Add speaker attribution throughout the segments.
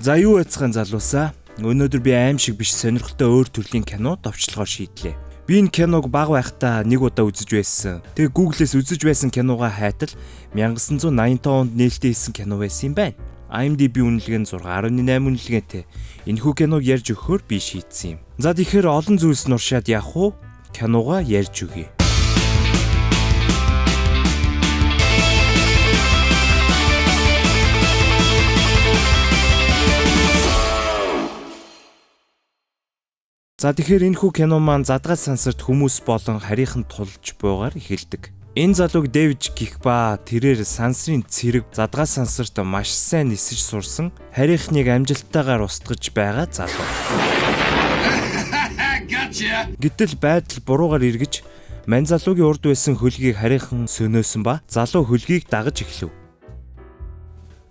Speaker 1: За юу яцхан залуусаа. Өнөөдөр би аим шиг биш сонирхолтой өөр төрлийн кино товчлохоор шийдлээ. Би энэ киног баг байхдаа нэг удаа үзэж байсан. Тэгээ Google-с үзэж байсан киногаа хайтал 1985 онд нээлттэй хийсэн кино байсан юм байна. IMDb үнэлгээ нь 6.8 үнэлгээтэй. Энэхүү киног ярьж өгөхөөр би шийдсэн юм. За тэгэхээр олон зүйлс нуршаад явах уу? Киногоо ярьж өгье. За тэгэхээр энэхүү кино маань задгай сансарт хүмүүс болон харийнхан тулж буйгаар эхэлдэг. Энэ залууг Дэвид гих ба тэрээр сансрын цэрэг задгай сансарт маш сайн нисэж сурсан харийнхныг амжилттайгаар устгаж байгаа залуу. Гэтэл байдал буруугаар эргэж мань залуугийн урд байсан хөлгийг харийнхан сөнөөсөн ба залуу хөлгийг дагаж эхлэв.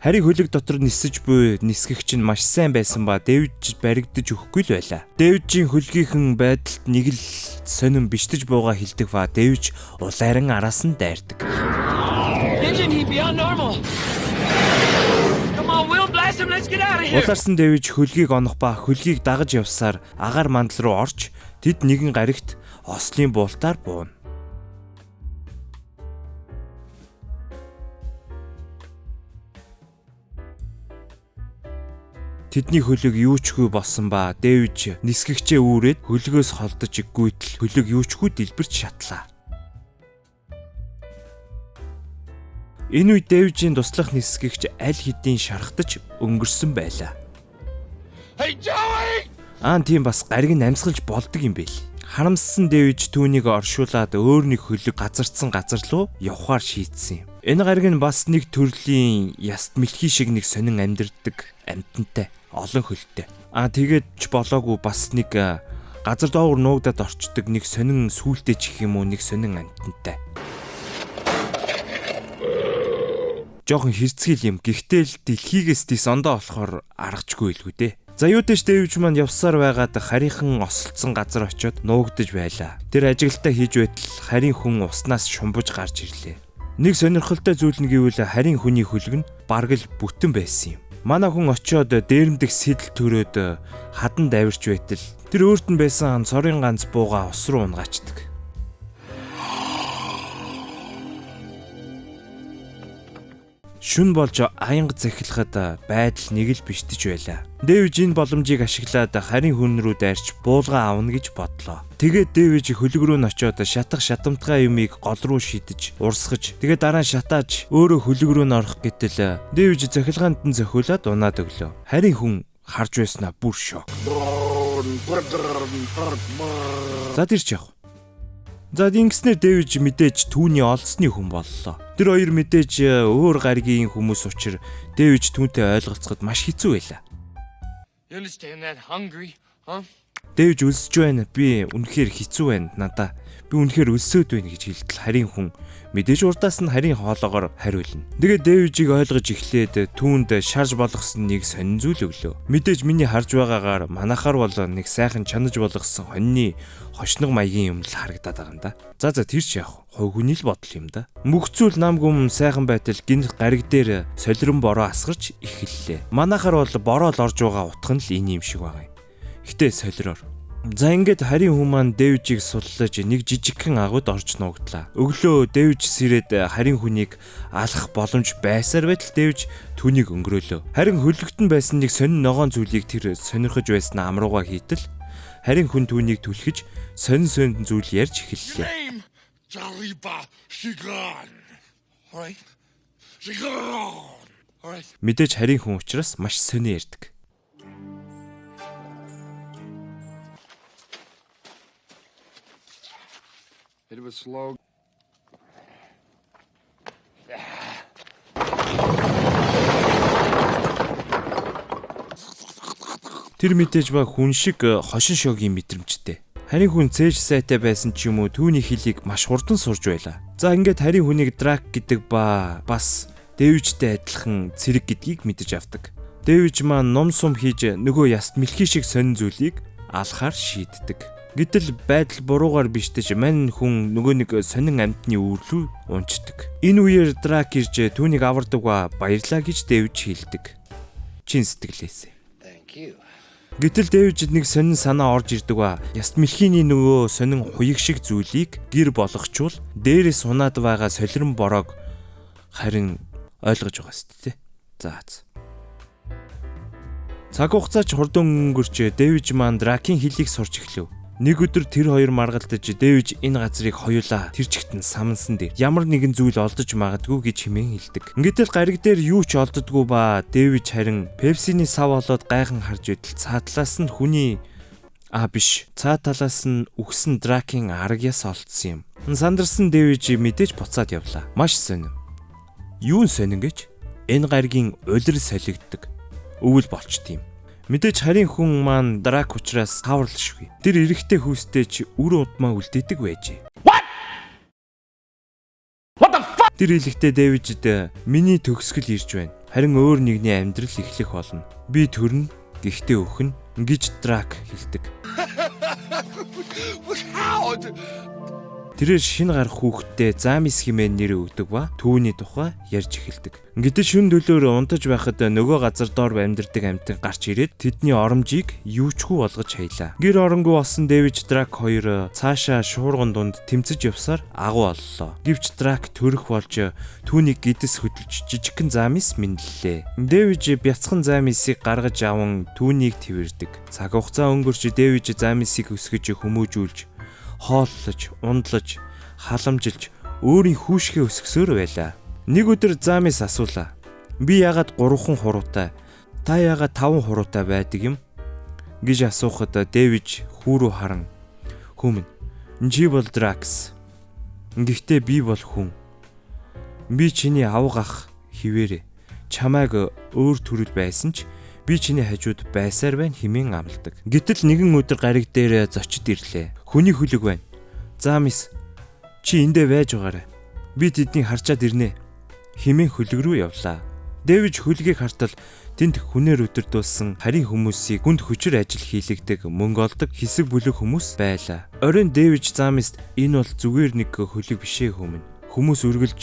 Speaker 1: Харийн хөлөг дотор нисэж буй нисгэгч нь маш сайн байсан ба Дэвид баригдаж өгөхгүй л байлаа. Дэвидийн хөлгийнхэн байдалд нэг л сонирн бишдэж бууга хилдэг ба Дэвид улайран араас нь дайрдаг. Улаарсан Дэвид хөлгийг онох ба хөлгийг дагаж явсаар агаар мандал руу орж тэд нэгэн гаригт ослын буултаар бууна. Тэдний хөлөг юучгүй болсон ба Дэвид нисгэгчээ үүрээд хөлгөөс холдож гүйтэл хөлөг юучгүй дэлбэрч шатлаа. Энэ үед Дэвидийн туслах нисгэгч аль хэдийн шархтаж өнгөрсөн байлаа. Тийм бас гариг нь амьсгалж болдог юм байл. Харамссан Дэвид түүнийг оршуулад өөр нэг хөлөг газардсан газар руу явхаар шийдсэн юм. Энэ гариг нь бас нэг төрлийн яст мэлхий шиг нэг сонин амьдэрдэг амьтантай. Олон хөлтэй. Тэгээд ч болоогүй бас нэг газар доогуур нуугдаад орчдөг нэг сонин сүултээ чих юм уу нэг сонин амтантай. Жохон хэрцгийл юм. Гэхдээ л дэлхийгээс дэс ондоо болохоор аргачгүй илгүй дээ. За юу дэш Дэвид маань явсаар байгаад харийнхан осолцсон газар очиод нуугдаж байлаа. Тэр ажиглалтаа хийж байтал харийн хүн уснаас шумбаж гарч ирлээ. Нэг сонирхолтой зүйл нь гэвэл харийн хүний хөлөг нь бараг л бүтэн байсан юм. Манай хүн очиод дээрэмдэх сэдэл төрөөд хадан давирч байтал тэр өөрт нь байсан цорын ганц бууга ус руу унгаачдаг. Шүн болж аянга захилахад байдал нэг л бишдэж байлаа. Дэвид энэ боломжийг ашиглаад харийн хүн рүү дайрч буулгаа авна гэж бодлоо. Тэгээд Дэвид хөлөг рүү н очиод шатах шатамтгай юмыг гол руу шидэж, урсгаж, тэгээд дараа нь шатааж өөрөө хөлөг рүү н орох гэтэл Дэвид захилгаанд нь зохиулаад унаад өглөө. Харийн хүн харж байснаа бүр шок. За тэр ч яах. За ингэснээр Дэвид мэдээж түүний олдсны хүн боллоо. Тэр хоёр мэдээж өөр гаригийн хүмүүс учраас Дэвид түүнтэй ойлголцоход маш хэцүү байлаа. Дэвид өлсөж байна. Би үнэхээр хэцүү байна надаа. Би үнэхээр өлсөөд байна гэж хэлтэл харийн хүн мэдээж урдаас нь харийн хоолоогоор хариулна. Тэгээд Дэвидийг ойлгож эхлээд түүнд шарж болгосон нэг сонин зүйл өглөө. Мэдээж миний харж байгаагаар манайхаар бол нэг сайхан чанаж болгосон хоньны хошног маягийн юм л харагдаад байгаа юм да. За тэр ч яах вэ? Хой хүний л бодол юм да. Мөхцүүл нам гүм сайхан байтал гинт гариг дээр солирон бороо асгарч эхэллээ. Манайхаар бол бороо л орж байгаа утга нь л энэ юм шиг байгаа юм. Гэтэ солироор. За ингээд харийн хүн маань Дэвидийг суллаж нэг жижигхэн агууд орж нуугдлаа. Өглөө Дэвид сэрээд харийн хүнийг алах боломж байсаар байтал Дэвид түүнийг өнгөрөөлөө. Харин хөлөгтөн байсан нэг сонин ногоон зүйлийг тэр сонирхож байсан амрууга хийтэл харийн хүн түүнийг түлхэж сонин зүйл ярьж эхэллээ. Мэдээж харийн хүн учраас маш сони ярьдаг.
Speaker 2: It was slow.
Speaker 1: Тэр мэдээж ба хүн шиг хошин шогийн мэдрэмжтэй. Харийн хүн цээж сайтай байсан ч юм уу түүний хэлийг маш хурдан сурж байлаа. За ингээд харийн хүнийг Драк гэдэг ба бас Дэвидтэй адилхан цэрэг гэдгийг мэдэж авдаг. Дэвид маань ном сум хийж нөгөө яст мэлхий шиг сонин зүйлийг алхахаар шийддэг. Гэтэл байдал буруугаар бишдэж мань хүн нөгөө нэг сонин амьтны үрлүү унцдаг. Энэ үеэр Драк ирж түүнийг авардаг ба баярлаа гэж Дэвид хэлдэг. Чин сэтгэлээсээ.
Speaker 2: Thank you.
Speaker 1: Гэтэл Дэвижид нэг сонин санаа орж ирдэг ба. Яст мэлхийний нөгөө сонин хуйг шиг зүйлийг гэр болгочвол дээрээс унаад байгаа солирон бороог харин ойлгож байгаа шүү дээ. За. Цаг хугацаач хурдан өнгөрч Дэвиж маань Дракийн хэлийг сурч эхлэв. Нэг өдөр тэр хоёр маргалдаж Дэвиж энэ газрыг хоёулаа тэр чигт нь самнсан дээр ямар нэгэн зүйл олдож магадгүй гэж хэмээн хэлдэг. Ингээдэл гариг дээр юу ч олддоггүй ба Дэвиж харин Пепсины сав олоод гайхан харж байтал цаатлаас нь хүний цаа талаас нь үхсэн Дракийн аргяас олдсон юм. Сандарсан Дэвиж мэдээж буцаад явлаа. Маш сонин. Юун сонин гэж? Энэ гаригийн улир солигддог. Өвөл болчт юм. Мэдээж харийн хүн маань Драк учраас хаварлшгүй. Тэр эрэхтэй хүүстэй ч үр удмаа үлдээдэг байжээ. What the fuck? Тэр илэгтэй Дэвижд миний төгсгөл ирж байна. Харин өөр нэгний амьдрал эхлэх болно. Би төрнө, гэхдээ өхнө гэж Драк хэлдэг. Тэрээр шинэ гарах хүүхдтэй Замис хэмээн нэр өгдөг ба түүний тухай ярьж эхэлдэг. Гэтэл шүн дөлөөр унтаж байхад нөгөө газар доор амьдардаг амьтан гарч ирээд тэдний оромжийг юучгүй болгож хаялаа. Гэр оронгоо болсон Дэвиж Драк хоёр цаашаа шуурган дунд тэмцэж явсаар агуу боллоо. Гэвч Драк төрөх болж түүнийг гидэс хөдөлж жижигхэн Замис мэдлээ. Дэвиж бяцхан Замисыг гаргаж аван түүнийг твэрдэг. Цаг хугацаа өнгөрч Дэвиж Замисыг өсгөж хүмүүжүүлж хооллож, ундлаж, халамжилж өөрийн хүүшгээ өсгсөөр байлаа. Нэг өдөр Замис асуулаа. Би яагаад 3 хуруутай, та яагаад 5 хуруутай байдаг юм? гэж асуухад Дэвиж хүү рүү харан "Хүмүн, чи бол Дракс. Гэхдээ би бол хүн. Би чиний авга ах хിവэрэ. Чамайг өөр төрөл байсан ч би чиний хажууд байсаар байна" хэмээн амладаг. Гэтэл нэгэн өдөр гариг дээр зочид ирлээ. Хүний хөлөг байна. "Замис, чи эндээ байж байгаарай. Би тэднийг харчаад ирнэ" хэмээн хөлөг рүү явлаа. Дэвиж хөлгийг хартал тэнд хүнээр өдөрдүүлсэн харийн хүмүүсийг хүнд хүчээр ажил хийлэгдэг, мөнгө олдог хэсэг бүлэг хүмүүс байлаа. Оройн Дэвиж Замист "Энэ бол зүгээр нэг хөлөг бишээ хүмүн. Хүмүүс үргэлж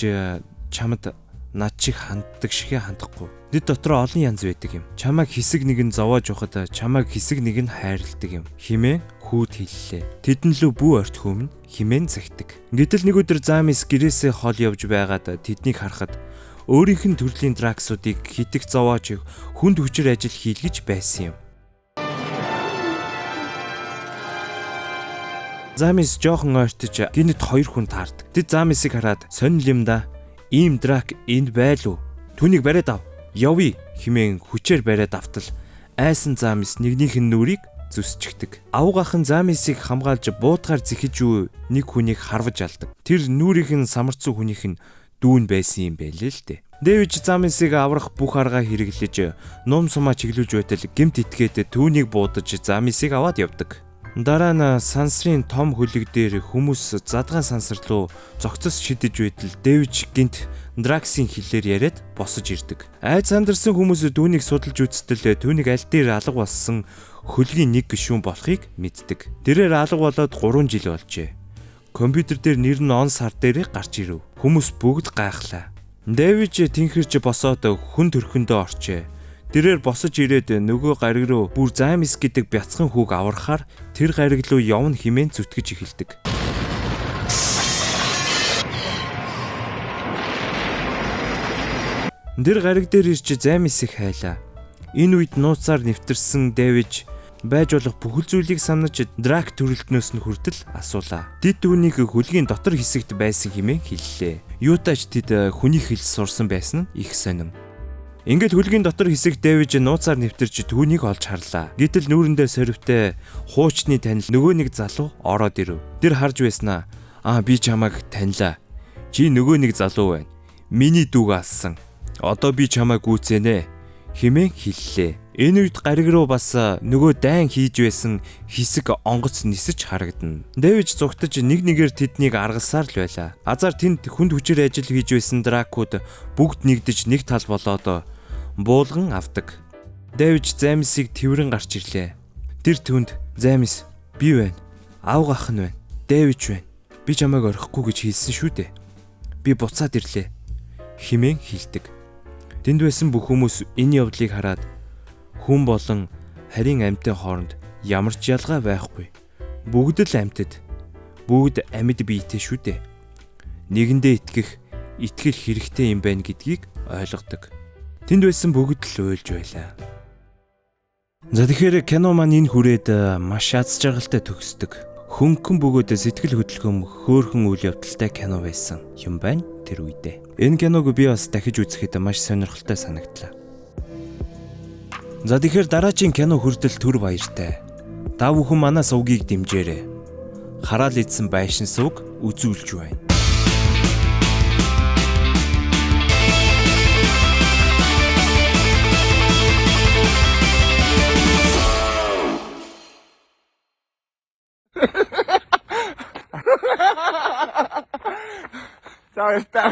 Speaker 1: чамд над шиг ханддаг шигэ хандахгүй. Дэд дотроо олон янз байдаг юм. Чамайг хэсэг нэг нь зовоож явахад чамайг хэсэг нэг нь хайрладаг юм" хэмээн хүүд хэллээ. "Тэдэн лөө бүү орт хүмүн" хэмээн загтаг. Гэтэл нэг өдөр Замис гэрээсээ хол явж байгаад тэднийг харахад өөрийнх нь төрлийн Драксуудыг хитэх зовоож хүнд хүчээр ажил хийлгэж байсан юм. Замис жоохон ойртож гинэд 2 хүн таардаг. Тэд Замисыг хараад "Сонир юм да. Ийм Драк энд байлуу. Түүнийг бариад ав. Явъя" хэмээн хүчээр бариад автал айсан Замис нэгнийх нь нүрийг зүсчихдэг. Авгахан Замисыг хамгаалж буутгаар зэхэж нэг хүнийг харваж алдаг. Тэр нүрийнх нь самарцсан хүнийх нь дүүн байсан юм байлээ л дээ. Дэвиж Замисыг аврах бүх аргаа хэрэглэж ном сумаа чиглүүлж байтал гэмт итгээд түүнийг буудаж Замисыг аваад явдаг. Дараа нь сансрын том хөлөг дээр хүмүүс задгаан сансар руу зогцос шидэж байтал Дэвиж гинт Драксийн хэлээр яриад босож ирдэг. Айд сандарсан хүмүүс түүнийг судалж үзтэл түүнийг аль дээр алга болсон хөлгийн нэг гишүүн болохыг мэддэг. Тэрээр алга болоод 3 жил болжээ. Компьютер дээр нэр нь он сар дээр гарч ирэв. Хүмүүс бүгд гайхлаа. Дэвиж тэнхэрч босоод хүн төрхөндөө орчээ. Тэрээр босож ирээд нөгөө гариг руу бүр Замис гэдэг бяцхан хүүг аврахаар тэр гариг руу явна хэмээн зүтгэж эхэлдэг. Тэр гариг дээр ирж Замисыг хайлаа. Энэ үед нууцаар нэвтэрсэн Дэвиж байж болох бүхэл зүйлийг санаж Драк төрөлтнөөс нь хүртэл асуулаа. Тэд түүнийг хөлгийн дотор хэсэгт байсан хэмээн хэллээ. Юутаач тэд хүний хэл сурсан байсан нь их сонин. Ингээд хөлгийн дотор хэсэг Дэвиж нууцаар нэвтэрч түүнийг олж харлаа. Гэтэл нүүрэндээ сорвтой хуучны танил нөгөө нэг залуу ороод ирэв. Тэр харж байснаа би чамайг танилаа. Чи нөгөө нэг залуу байна. Миний дүүг алсан. Одоо би чамайг гүйцэнэ хэмээн хэллээ. Энэ үед гариг руу бас нөгөө дайн хийж байсан хэсэг онгоц нисэж харагдана. Дэвиж зугтаж нэг нэгээр тэднийг аргалсаар л байлаа. Азар тэнд хүнд хүчээр ажил хийж байсан Дракууд бүгд нэгдэж нэг тал болоод буулган авдаг. Дэвиж Замисыг тэврэн гарч ирлээ. Тэр түнд "Замис, би байна. Авга ах нь байна. Дэвиж байна. Би чамайг орхихгүй гэж хэлсэн шүү дээ. Би буцаад ирлээ" хэмээн хэлдэг. Тэнд байсан бүх хүмүүс энэ явдлыг хараад "Хүн болон харийн амьтын хооронд ямар ч ялгаа байхгүй. Бүгд л амьтад. Бүгд амьд биетэй шүү дээ. Нэгэндээ итгэл хэрэгтэй юм байна гэдгийг ойлгодог. Тэнд байсан бүгд л уйлж байлаа. За тэгэхээр кино маань энэ хүрээд маш аз жаргалтай төгсдөг. Хөнгөн бөгөөд сэтгэл хөдлөм хөөрхөн үйл явдалтай кино байсан юм байна тэр үедээ. Энэ киног би бас дахиж үзэхэд маш сонирхолтой санагдлаа. За тэгэхээр дараагийн кино хүртэл түр баяртай. Та бүхэн манай сувгийг дэмжээрэй. Хараал идсэн байшин сувг үзүүлж байна.
Speaker 3: За баярлалаа.